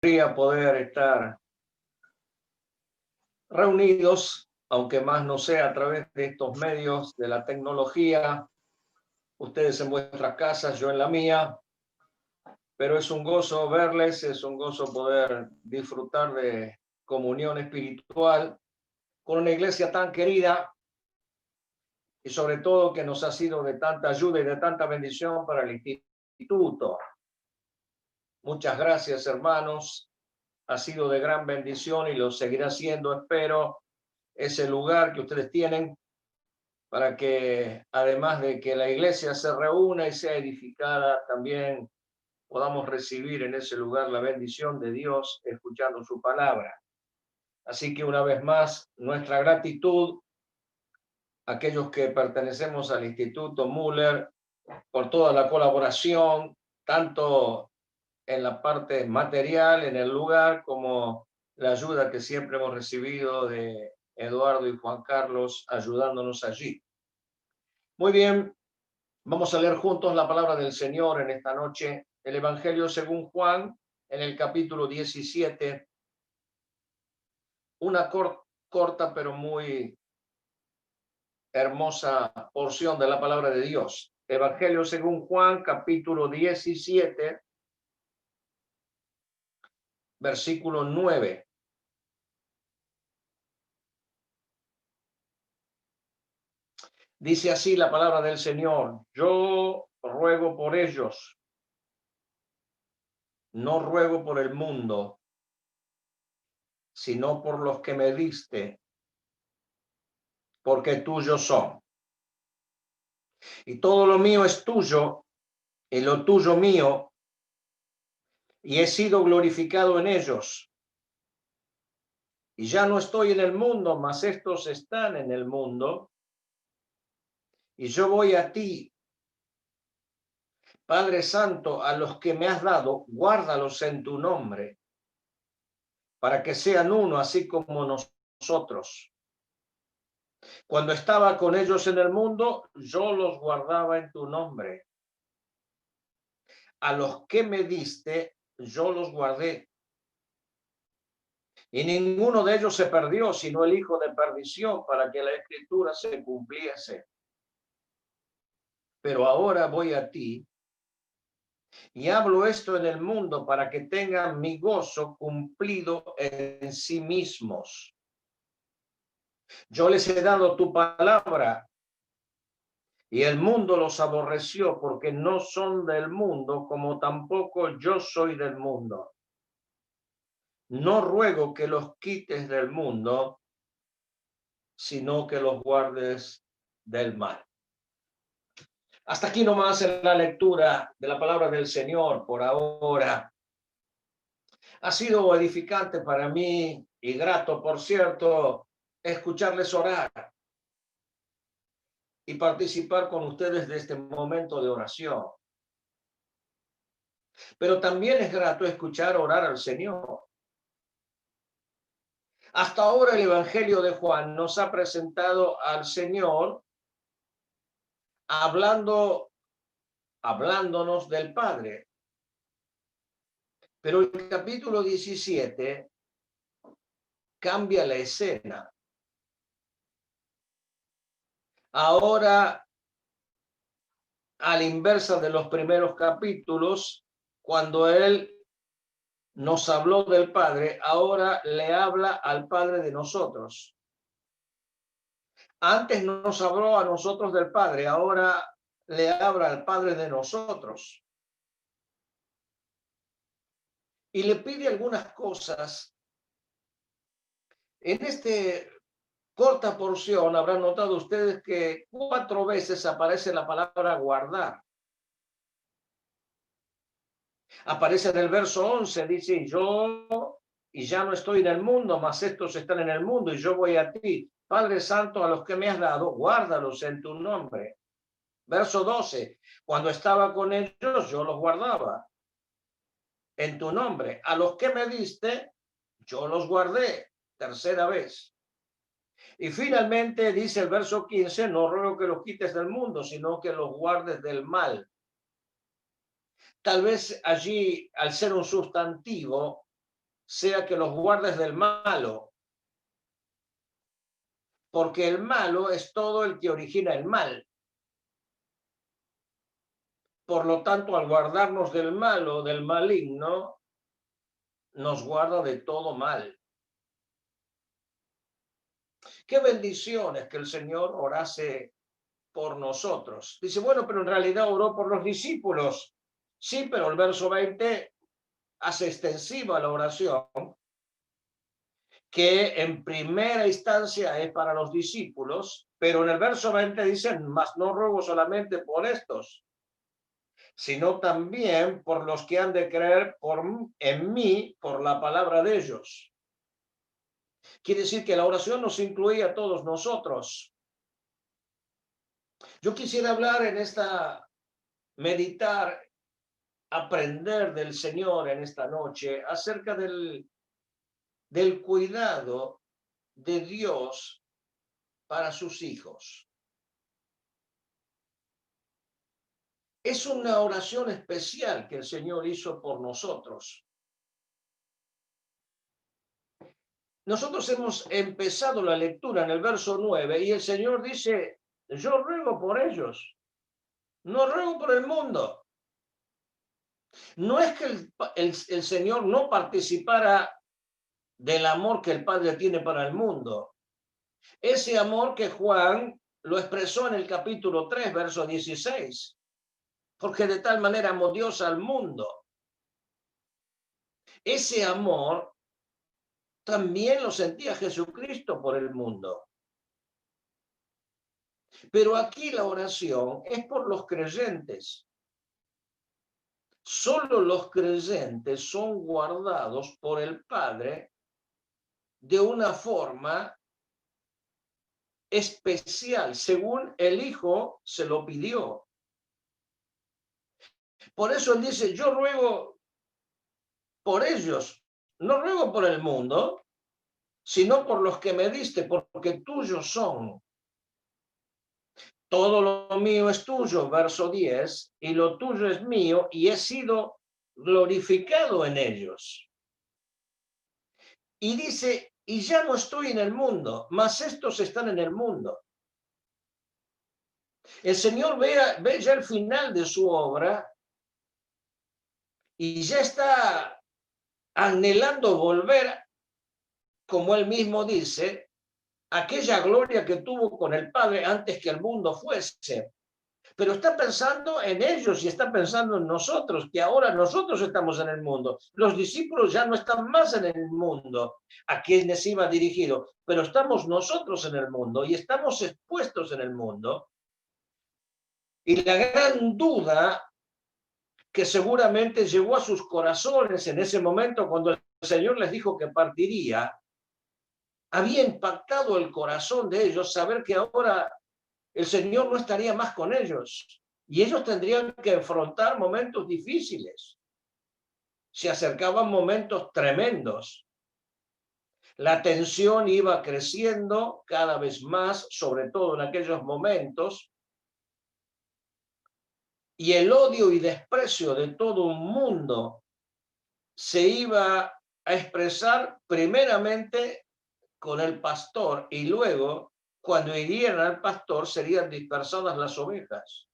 Poder estar reunidos, aunque más no sea a través de estos medios de la tecnología, ustedes en vuestras casas, yo en la mía, pero es un gozo verles, es un gozo poder disfrutar de comunión espiritual con una iglesia tan querida y sobre todo que nos ha sido de tanta ayuda y de tanta bendición para el instituto. Muchas gracias, hermanos. Ha sido de gran bendición y lo seguirá siendo, espero, ese lugar que ustedes tienen para que, además de que la iglesia se reúna y sea edificada, también podamos recibir en ese lugar la bendición de Dios escuchando su palabra. Así que una vez más, nuestra gratitud a aquellos que pertenecemos al Instituto Müller por toda la colaboración, tanto en la parte material, en el lugar, como la ayuda que siempre hemos recibido de Eduardo y Juan Carlos ayudándonos allí. Muy bien, vamos a leer juntos la palabra del Señor en esta noche, el Evangelio según Juan, en el capítulo 17, una corta pero muy hermosa porción de la palabra de Dios. Evangelio según Juan, capítulo 17, versículo 9. Dice así la palabra del Señor: yo ruego por ellos, no ruego por el mundo, sino por los que me diste, porque tuyos son. Y todo lo mío es tuyo, y lo tuyo mío, y he sido glorificado en ellos. Y ya no estoy en el mundo, mas estos están en el mundo, y yo voy a ti. Padre Santo, a los que me has dado, guárdalos en tu nombre, para que sean uno, así como nosotros. Cuando estaba con ellos en el mundo, yo los guardaba en tu nombre. A los que me diste, yo los guardé. Y ninguno de ellos se perdió, sino el hijo de perdición, para que la escritura se cumpliese. Pero ahora voy a ti, y hablo esto en el mundo para que tengan mi gozo cumplido en sí mismos. Yo les he dado tu palabra, y el mundo los aborreció porque no son del mundo, como tampoco yo soy del mundo. No ruego que los quites del mundo, sino que los guardes del mal. Hasta aquí nomás en la lectura de la palabra del Señor por ahora. Ha sido edificante para mí y grato, por cierto, escucharles orar y participar con ustedes de este momento de oración. Pero también es grato escuchar orar al Señor. Hasta ahora el Evangelio de Juan nos ha presentado al Señor hablándonos del Padre. Pero el capítulo 17 cambia la escena. Ahora, a la inversa de los primeros capítulos, cuando él nos habló del Padre, ahora le habla al Padre de nosotros. Antes nos habló a nosotros del Padre, ahora le habla al Padre de nosotros. Y le pide algunas cosas. En este corta porción habrán notado ustedes que 4 veces aparece la palabra guardar. Aparece en el verso 11, dice: yo y ya no estoy en el mundo, mas estos están en el mundo, y yo voy a ti. Padre Santo, a los que me has dado, guárdalos en tu nombre. Verso 12, cuando estaba con ellos, yo los guardaba en tu nombre. A los que me diste, yo los guardé. Tercera vez. Y finalmente dice el verso 15, no ruego que los quites del mundo, sino que los guardes del mal. Tal vez allí, al ser un sustantivo, sea que los guardes del malo, porque el malo es todo el que origina el mal. Por lo tanto, al guardarnos del malo, del maligno, nos guarda de todo mal. Qué bendiciones que el Señor orase por nosotros. Dice, bueno, pero en realidad oró por los discípulos. Sí, pero el verso 20 hace extensiva la oración, que en primera instancia es para los discípulos, pero en el verso 20 dicen, mas no ruego solamente por estos, sino también por los que han de creer en mí por la palabra de ellos. Quiere decir que la oración nos incluye a todos nosotros. Yo quisiera hablar meditar, aprender del Señor en esta noche acerca del cuidado de Dios para sus hijos. Es una oración especial que el Señor hizo por nosotros. Nosotros hemos empezado la lectura en el verso 9 y el Señor dice, yo ruego por ellos, no ruego por el mundo. No es que el Señor no participara del amor que el Padre tiene para el mundo. Ese amor que Juan lo expresó en el capítulo 3, verso 16. Porque de tal manera amó Dios al mundo. Ese amor también lo sentía Jesucristo por el mundo. Pero aquí la oración es por los creyentes. Solo los creyentes son guardados por el Padre de una forma especial, según el Hijo se lo pidió. Por eso él dice, yo ruego por ellos, no ruego por el mundo, sino por los que me diste, porque tuyos son. Todo lo mío es tuyo, verso 10, y lo tuyo es mío, y he sido glorificado en ellos. Y dice, y ya no estoy en el mundo, mas estos están en el mundo. El Señor ve ya el final de su obra y ya está anhelando volver, como él mismo dice, aquella gloria que tuvo con el Padre antes que el mundo fuese. Pero está pensando en ellos y está pensando en nosotros, que ahora nosotros estamos en el mundo. Los discípulos ya no están más en el mundo a quienes iba dirigido, pero estamos nosotros en el mundo y estamos expuestos en el mundo. Y la gran duda que seguramente llegó a sus corazones en ese momento cuando el Señor les dijo que partiría, había impactado el corazón de ellos saber que ahora el Señor no estaría más con ellos y ellos tendrían que enfrentar momentos difíciles. Se acercaban momentos tremendos. La tensión iba creciendo cada vez más, sobre todo en aquellos momentos, y el odio y desprecio de todo un mundo se iba a expresar primeramente con el pastor y luego, cuando hirieran al pastor, serían dispersadas las ovejas.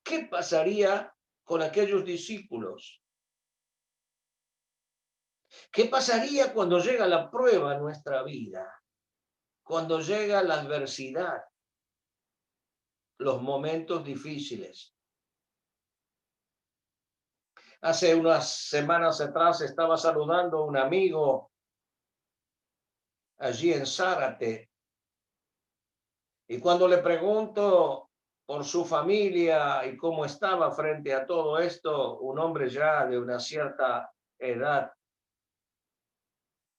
¿Qué pasaría con aquellos discípulos? ¿Qué pasaría cuando llega la prueba a nuestra vida? Cuando llega la adversidad, los momentos difíciles. Hace unas semanas atrás estaba saludando a un amigo allí en Zárate y cuando le pregunto por su familia y cómo estaba frente a todo esto, un hombre ya de una cierta edad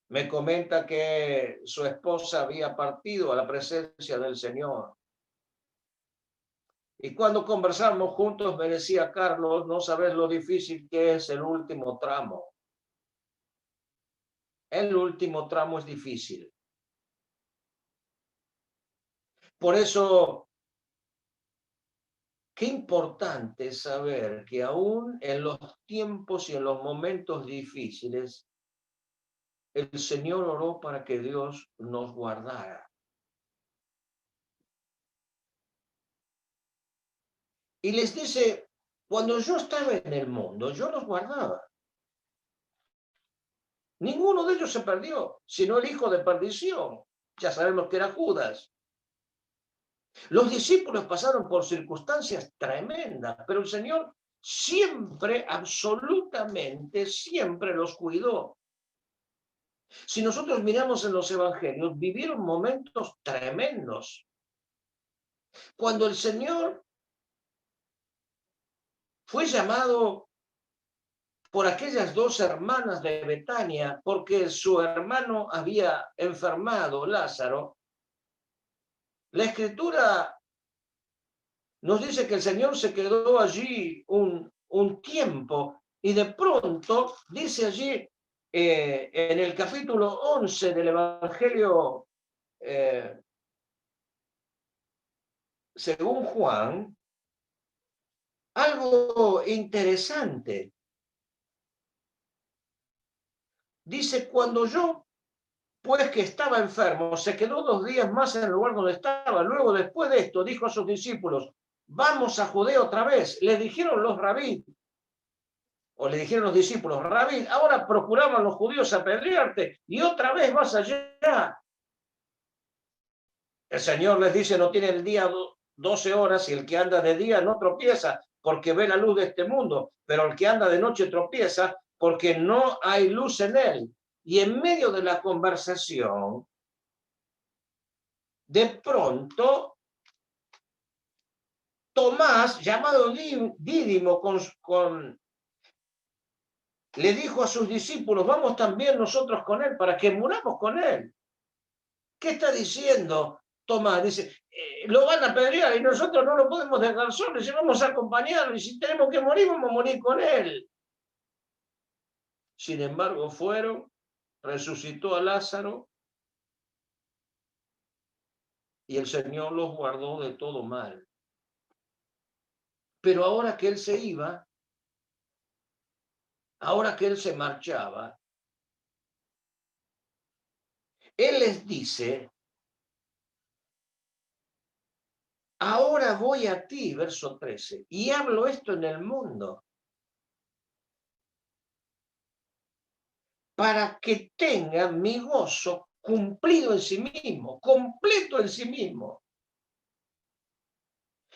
me comenta que su esposa había partido a la presencia del Señor. Y cuando conversamos juntos me decía, Carlos, no sabes lo difícil que es el último tramo. El último tramo es difícil. Por eso Qué importante es saber que aún en los tiempos y en los momentos difíciles, el Señor oró para que Dios nos guardara. Y les dice, cuando yo estaba en el mundo, yo los guardaba. Ninguno de ellos se perdió, sino el hijo de perdición. Ya sabemos que era Judas. Los discípulos pasaron por circunstancias tremendas, pero el Señor siempre, absolutamente, siempre los cuidó. Si nosotros miramos en los evangelios, vivieron momentos tremendos. Cuando el Señor fue llamado por aquellas dos hermanas de Betania, porque su hermano había enfermado, Lázaro, la Escritura nos dice que el Señor se quedó allí un tiempo y de pronto dice allí en el capítulo 11 del Evangelio según Juan, algo interesante. Dice, cuando yo, pues que estaba enfermo, se quedó 2 días más en el lugar donde estaba. Luego, después de esto, dijo a sus discípulos, vamos a Judea otra vez. Le dijeron los rabí, o le dijeron los discípulos, rabí, ahora procuraban los judíos apedrearte y otra vez vas allá. El Señor les dice, no tiene el día 12 horas y el que anda de día no tropieza porque ve la luz de este mundo, pero el que anda de noche tropieza porque no hay luz en él. Y en medio de la conversación, de pronto, Tomás, llamado Dídimo, le dijo a sus discípulos, vamos también nosotros con él para que muramos con él. ¿Qué está diciendo Tomás? Dice, lo van a apedrear y nosotros no lo podemos dejar solo, y vamos a acompañarlo y si tenemos que morir, vamos a morir con él. Sin embargo, fueron, resucitó a Lázaro y el Señor los guardó de todo mal. Pero ahora que él se iba, ahora que él se marchaba, él les dice, ahora voy a ti, verso 13, y hablo esto en el mundo, para que tenga mi gozo cumplido en sí mismo, completo en sí mismo.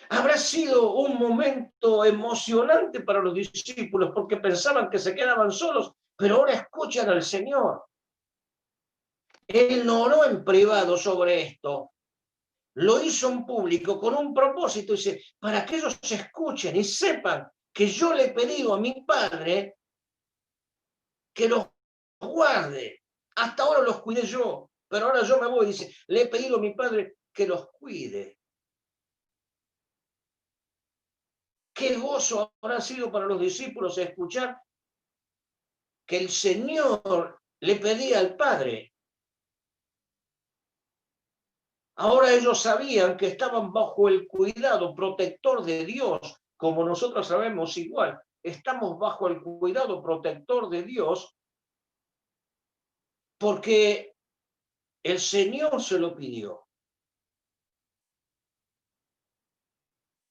Habrá sido un momento emocionante para los discípulos porque pensaban que se quedaban solos, pero ahora escuchan al Señor. Él no oró en privado sobre esto, lo hizo en público con un propósito, dice, para que ellos se escuchen y sepan que yo le he pedido a mi Padre que los guarde. Hasta ahora los cuidé yo, pero ahora yo me voy, dice, le he pedido a mi Padre que los cuide. Qué gozo habrá sido para los discípulos escuchar que el Señor le pedía al Padre. Ahora ellos sabían que estaban bajo el cuidado protector de Dios, como nosotros sabemos igual. Estamos bajo el cuidado protector de Dios porque el Señor se lo pidió.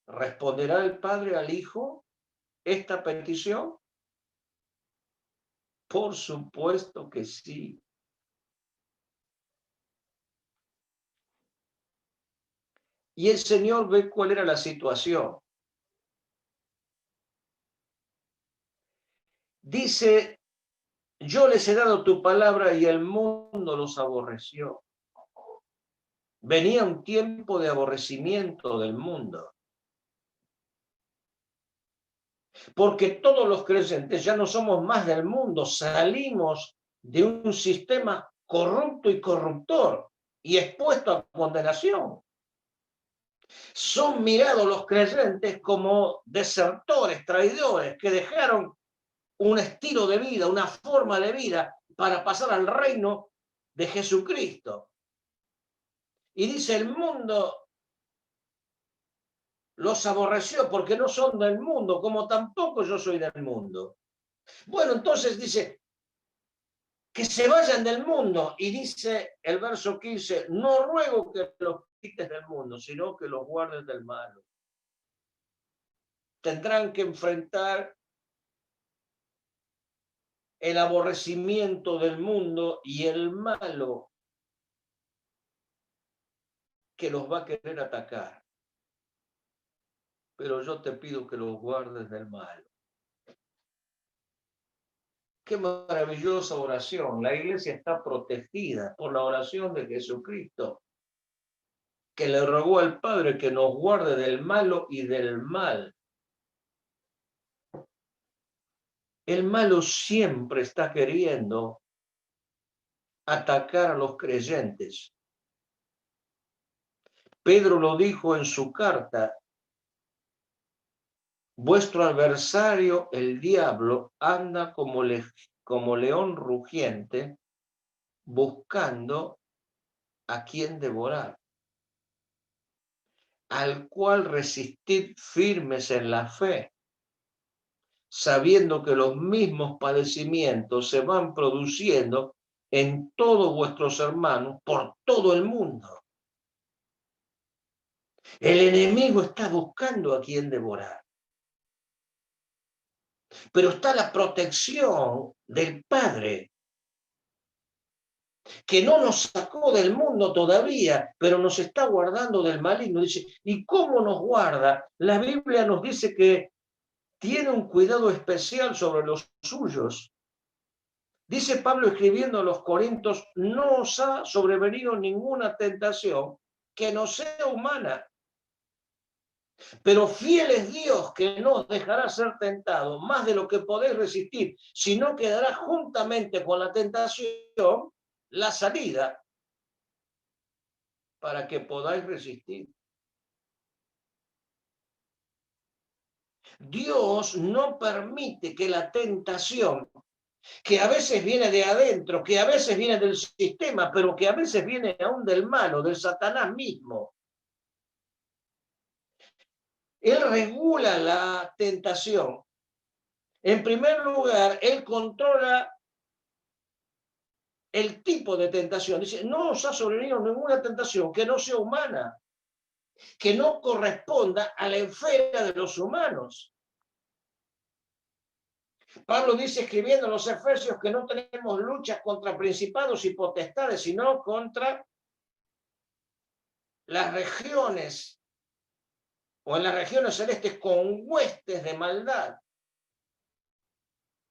¿Responderá el Padre al Hijo esta petición? Por supuesto que sí. Y el Señor ve cuál era la situación. Dice, yo les he dado tu palabra y el mundo los aborreció. Venía un tiempo de aborrecimiento del mundo. Porque todos los creyentes ya no somos más del mundo, salimos de un sistema corrupto y corruptor y expuesto a condenación. Son mirados los creyentes como desertores, traidores, que dejaron un estilo de vida, una forma de vida para pasar al reino de Jesucristo. Y dice, el mundo los aborreció porque no son del mundo, como tampoco yo soy del mundo. Bueno, entonces dice, que se vayan del mundo. Y dice el verso 15, no ruego que los quites del mundo, sino que los guardes del malo. Tendrán que enfrentar el aborrecimiento del mundo y el malo que los va a querer atacar. Pero yo te pido que los guardes del malo. Qué maravillosa oración. La iglesia está protegida por la oración de Jesucristo, que le rogó al Padre que nos guarde del malo y del mal. El malo siempre está queriendo atacar a los creyentes. Pedro lo dijo en su carta, vuestro adversario, el diablo, anda como león rugiente, buscando a quien devorar, al cual resistid firmes en la fe, sabiendo que los mismos padecimientos se van produciendo en todos vuestros hermanos por todo el mundo. El enemigo está buscando a quien devorar. Pero está la protección del Padre, que no nos sacó del mundo todavía, pero nos está guardando del maligno. Dice, ¿y cómo nos guarda? La Biblia nos dice que tiene un cuidado especial sobre los suyos. Dice Pablo escribiendo a los Corintios, no os ha sobrevenido ninguna tentación que no sea humana. Pero fiel es Dios, que no os dejará ser tentado más de lo que podéis resistir, sino que dará juntamente con la tentación la salida para que podáis resistir. Dios no permite que la tentación, que a veces viene de adentro, que a veces viene del sistema, pero que a veces viene aún del malo, del Satanás mismo. Él regula la tentación. En primer lugar, él controla el tipo de tentación. Dice, no os ha sobrevenido ninguna tentación que no sea humana, que no corresponda a la esfera de los humanos. Pablo dice, escribiendo a los Efesios, que no tenemos luchas contra principados y potestades, sino contra las regiones, o en las regiones celestes, con huestes de maldad.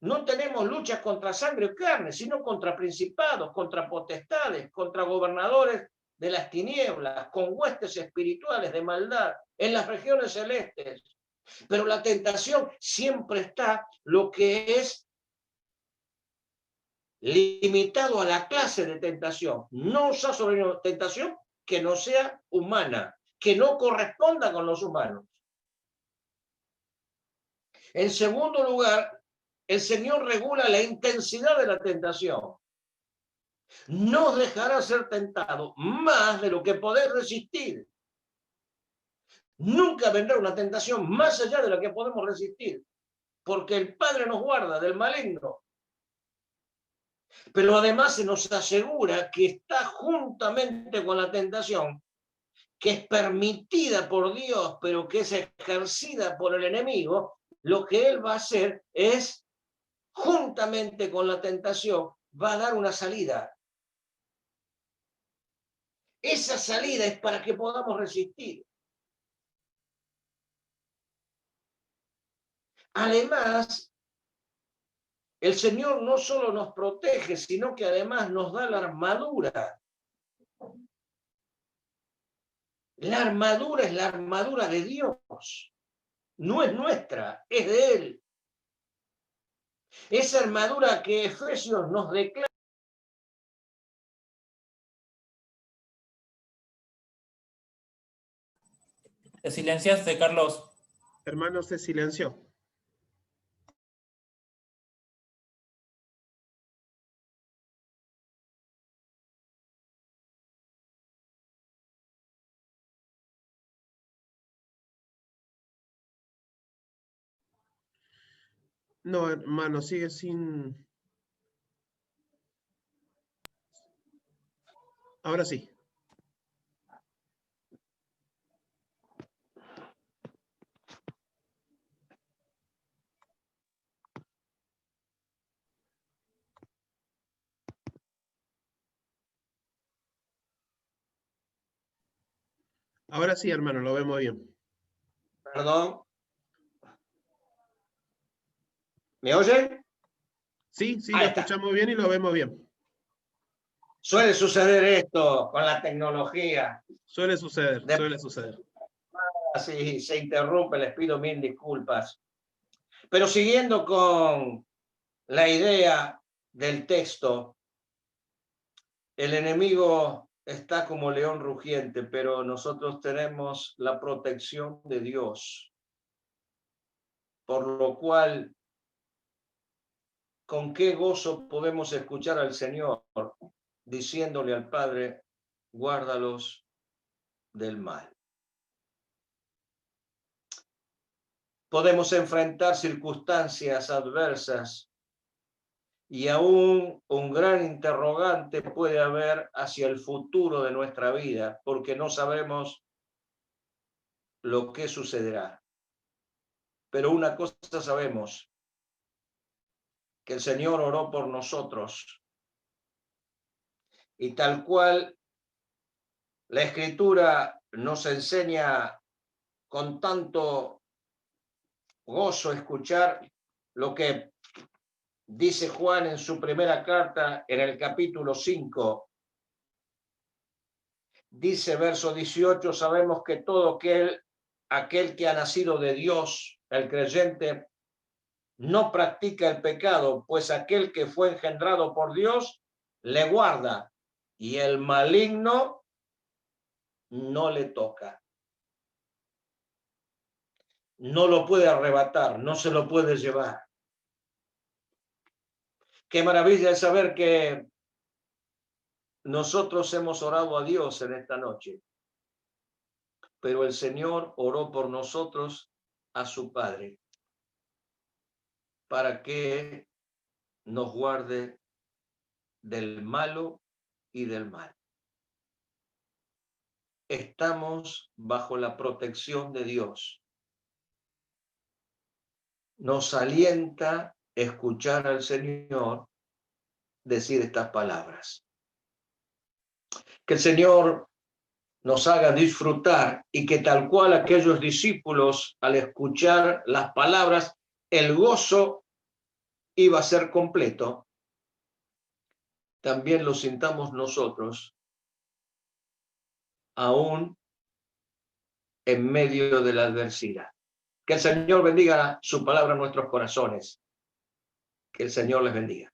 No tenemos luchas contra sangre o carne, sino contra principados, contra potestades, contra gobernadores de las tinieblas, con huestes espirituales de maldad en las regiones celestes. Pero la tentación siempre está lo que es limitado a la clase de tentación. No os ha sobrevenido tentación que no sea humana, que no corresponda con los humanos. En segundo lugar, el Señor regula la intensidad de la tentación. No dejará ser tentado más de lo que podés resistir. Nunca vendrá una tentación más allá de la que podemos resistir, porque el Padre nos guarda del maligno. Pero además se nos asegura que está juntamente con la tentación, que es permitida por Dios, pero que es ejercida por el enemigo. Lo que él va a hacer es, juntamente con la tentación, va a dar una salida. Esa salida es para que podamos resistir. Además, el Señor no solo nos protege, sino que además nos da la armadura. La armadura es la armadura de Dios. No es nuestra, es de Él. Esa armadura que Efesios nos declara. Te silenciaste, Carlos. Hermano, se silenció. No, hermano, sigue sin... Ahora sí. Ahora sí, hermano, lo vemos bien. Perdón. ¿Me oyen? Sí, sí, lo Ahí está. escuchamos bien y lo vemos bien. Suele suceder esto con la tecnología. Suele suceder, De suele suceder. si se interrumpe, les pido mil disculpas. Pero siguiendo con la idea del texto, el enemigo está como león rugiente, pero nosotros tenemos la protección de Dios, por lo cual, ¿con qué gozo podemos escuchar al Señor diciéndole al Padre, guárdalos del mal? Podemos enfrentar circunstancias adversas y aún un gran interrogante puede haber hacia el futuro de nuestra vida, porque no sabemos lo que sucederá. Pero una cosa sabemos, que el Señor oró por nosotros y tal cual la Escritura nos enseña con tanto gozo escuchar lo que dice Juan en su primera carta en el capítulo 5. Dice verso 18, sabemos que todo aquel que ha nacido de Dios, el creyente, no practica el pecado, pues aquel que fue engendrado por Dios le guarda y el maligno no le toca. No lo puede arrebatar, no se lo puede llevar. Qué maravilla es saber que nosotros hemos orado a Dios en esta noche, pero el Señor oró por nosotros a su Padre para que nos guarde del malo y del mal. Estamos bajo la protección de Dios. Nos alienta escuchar al Señor decir estas palabras. Que el Señor nos haga disfrutar y que tal cual aquellos discípulos al escuchar las palabras, el gozo iba a ser completo, también lo sintamos nosotros, aún en medio de la adversidad. Que el Señor bendiga su palabra en nuestros corazones. Que el Señor les bendiga.